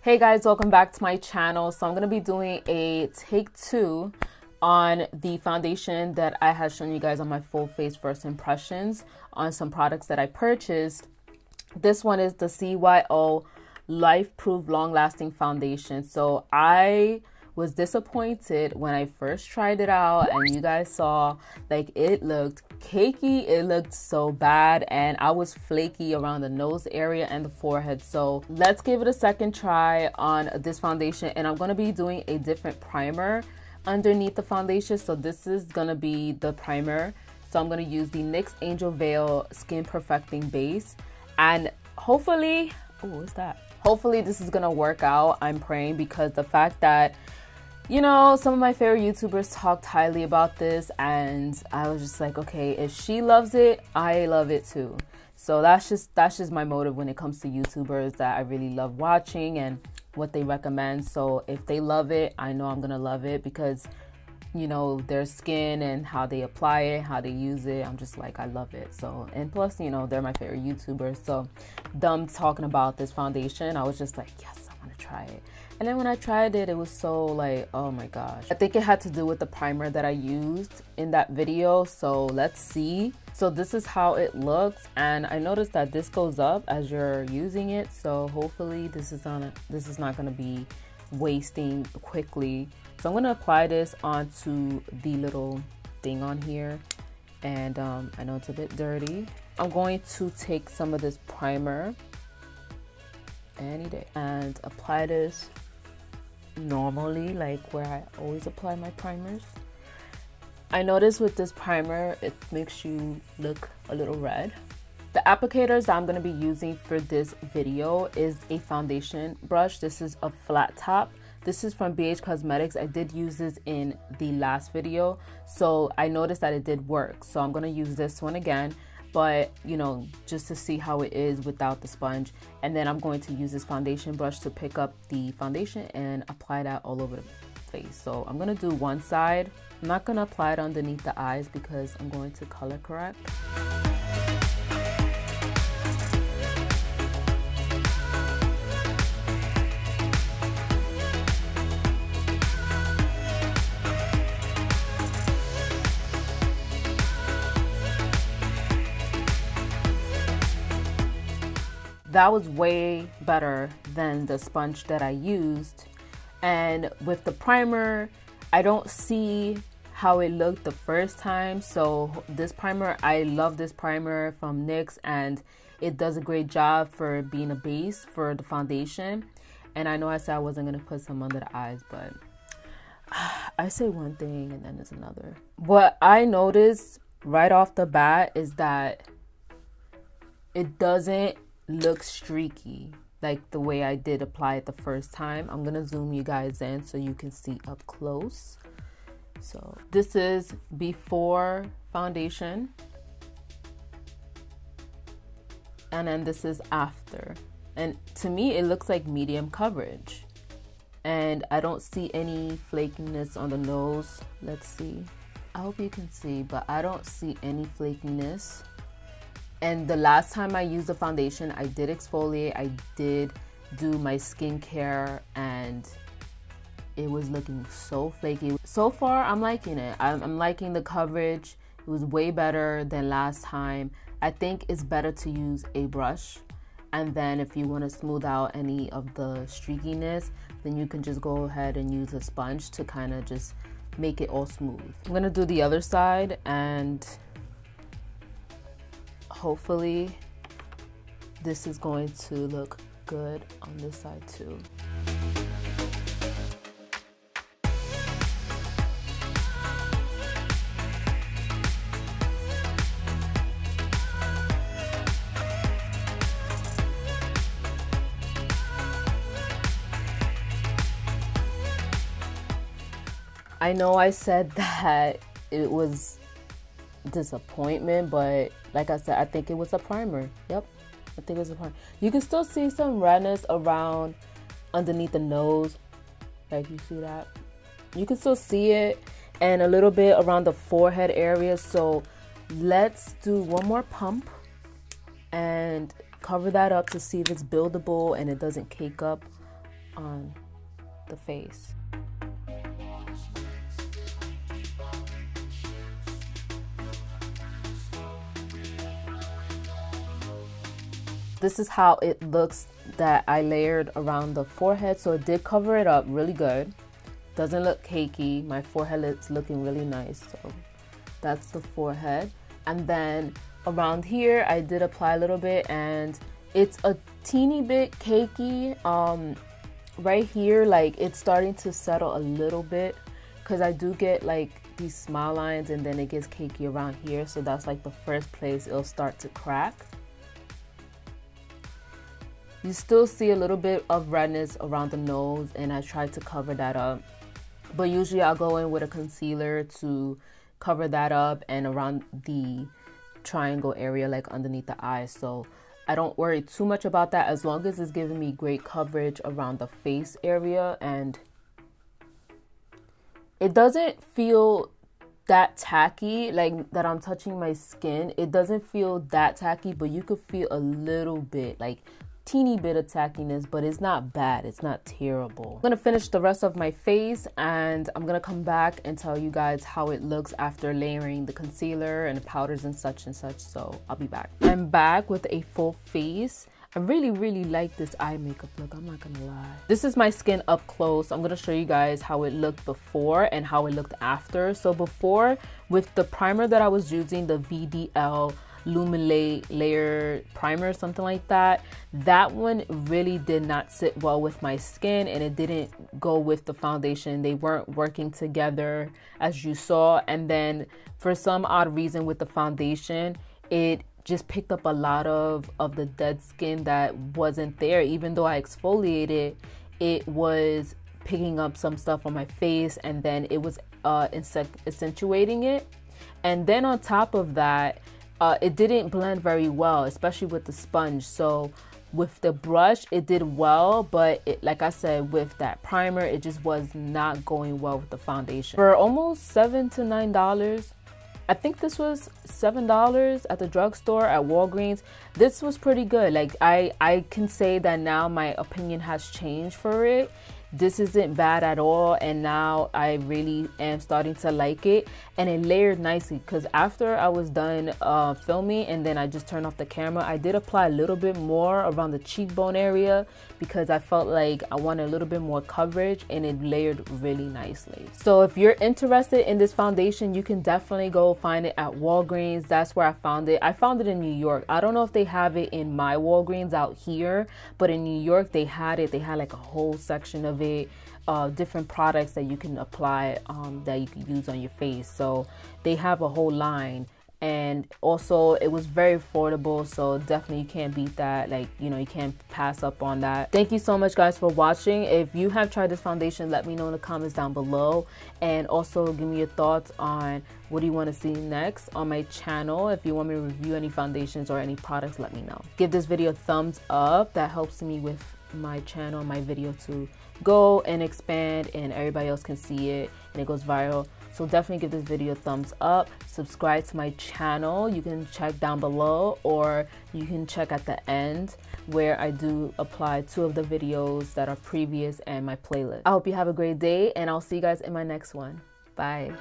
Hey guys, welcome back to my channel. So I'm going to be doing a take 2 on the foundation that I had shown you guys on my full face first impressions on some products that I purchased. This one is the CYO Life Proof Long Lasting Foundation. So I was disappointed when I first tried it out and you guys saw like it looked cakey, it looked so bad, and I was flaky around the nose area and the forehead. So let's give it a second try on this foundation, and I'm going to be doing a different primer underneath the foundation. So this is going to be the primer. So I'm going to use the NYX Angel Veil Skin Perfecting Base, and hopefully, hopefully this is going to work out. I'm praying, because the fact that, you know, some of my favorite YouTubers talked highly about this, and I was just like, okay, if she loves it, I love it too. So that's just my motive when it comes to YouTubers that I really love watching and what they recommend. So if they love it, I know I'm gonna love it, because, you know, their skin and how they apply it, how they use it, I'm just like, I love it. So, and plus, you know, they're my favorite YouTubers. So them talking about this foundation, I was just like, yes, I want to try it. And then when I tried it, it was so like, oh my gosh. I think it had to do with the primer that I used in that video. So let's see. So this is how it looks, and I noticed that this goes up as you're using it. So hopefully this is not going to be wasting quickly. So I'm going to apply this onto the little thing on here, and I know it's a bit dirty. I'm going to take some of this primer any day and apply this normally, like where I always apply my primers. I noticed with this primer, it makes you look a little red. The applicators that I'm going to be using for this video is a foundation brush. This is a flat top. This is from BH Cosmetics. I did use this in the last video, so I noticed that it did work. So I'm going to use this one again, but you know, just to see how it is without the sponge. And then I'm going to use this foundation brush to pick up the foundation and apply that all over the face. So I'm going to do one side. I'm not going to apply it underneath the eyes because I'm going to color correct. That was way better than the sponge that I used. And with the primer, I don't see how it looked the first time. So this primer, I love this primer from NYX, and it does a great job for being a base for the foundation. And I know I said I wasn't going to put some under the eyes, but I say one thing and then there's another. What I noticed right off the bat is that it doesn't look streaky like the way I did apply it the first time. I'm gonna zoom you guys in so you can see up close. So this is before foundation, and then this is after, and to me it looks like medium coverage, and I don't see any flakiness on the nose. Let's see, I hope you can see, but I don't see any flakiness. And the last time I used the foundation, I did exfoliate, I did do my skincare, and it was looking so flaky. So far, I'm liking it. I'm liking the coverage. It was way better than last time. I think it's better to use a brush. And then if you want to smooth out any of the streakiness, then you can just go ahead and use a sponge to kind of just make it all smooth. I'm going to do the other side, and hopefully this is going to look good on this side too. I know I said that it was disappointment, but like I said, I think it was a primer. Yep, I think it was a primer. You can still see some redness around underneath the nose, like you see that. You can still see it, and a little bit around the forehead area. So let's do one more pump and cover that up to see if it's buildable and it doesn't cake up on the face. This is how it looks that I layered around the forehead. So it did cover it up really good. Doesn't look cakey. My forehead is looking really nice. So that's the forehead. And then around here, I did apply a little bit, and it's a teeny bit cakey. Right here, like it's starting to settle a little bit because I do get like these smile lines, and then it gets cakey around here. So that's like the first place it'll start to crack. You still see a little bit of redness around the nose, and I tried to cover that up. But usually I'll go in with a concealer to cover that up and around the triangle area, like underneath the eyes. So I don't worry too much about that as long as it's giving me great coverage around the face area. And it doesn't feel that tacky, like that I'm touching my skin. It doesn't feel that tacky, but you could feel a little bit, like teeny bit of tackiness, but it's not bad. It's not terrible. I'm gonna finish the rest of my face, and I'm gonna come back and tell you guys how it looks after layering the concealer and the powders and such. So I'll be back. I'm back with a full face. I really like this eye makeup look, I'm not gonna lie. This is my skin up close. I'm gonna show you guys how it looked before and how it looked after. So before, with the primer that I was using, the VDL Luminate Layer Primer, something like that, that one really did not sit well with my skin, and it didn't go with the foundation. They weren't working together, as you saw. And then for some odd reason with the foundation, it just picked up a lot of the dead skin that wasn't there. Even though I exfoliated, it was picking up some stuff on my face, and then it was accentuating it. And then on top of that, it didn't blend very well, especially with the sponge. So with the brush, it did well, but like I said, with that primer, it just was not going well with the foundation. For almost $7 to $9, I think this was $7 at the drugstore at Walgreens. This was pretty good. Like I can say that now my opinion has changed for it. This isn't bad at all, and now I really am starting to like it. And it layered nicely, because after I was done filming and then I just turned off the camera, I did apply a little bit more around the cheekbone area because I felt like I wanted a little bit more coverage, and it layered really nicely. So if you're interested in this foundation, you can definitely go find it at Walgreens. That's where I found it. I found it in New York. I don't know if they have it in my Walgreens out here, but in New York they had it. They had like a whole section of it, different products that you can apply, that you can use on your face. So they have a whole line, and also it was very affordable, so definitely you can't beat that. Like, you know, you can't pass up on that. Thank you so much guys for watching. If you have tried this foundation, let me know in the comments down below, and also give me your thoughts on what do you want to see next on my channel. If you want me to review any foundations or any products, let me know. Give this video a thumbs up. That helps me with my channel, my video to go and expand, and everybody else can see it and it goes viral. So definitely give this video a thumbs up. Subscribe to my channel. You can check down below, or you can check at the end where I do apply 2 of the videos that are previous and my playlist. I hope you have a great day, and I'll see you guys in my next one. Bye.